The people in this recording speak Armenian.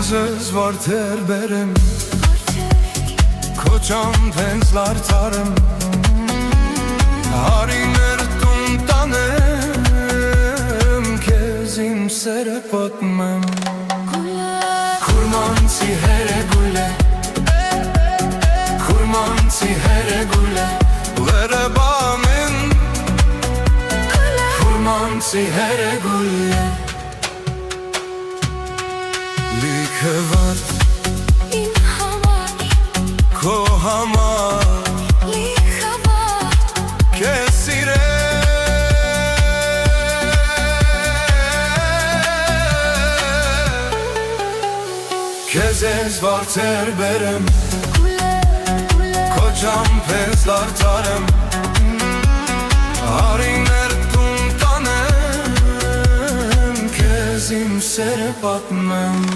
Քեզս վարդեր բերեմ, քո ճամփենցլար ծարեմ, հարիներ տուն տանեմ, քեզ իմ սերը պատմեմ։ Քուրմանցի հերեգուլ է, քուրմանցի հերեգուլ է, լերեբամին, քուրմանցի հերեգուլ է։ Լիքը վարդ իմ համար, քո համար, լիքը վարդ քեզ սիրեմ, քեզ ես վարձեր բերեմ, քո ճամփենցլար ծարեմ, հարիներ տուն տանեմ, քեզ իմ սերը պատմեմ։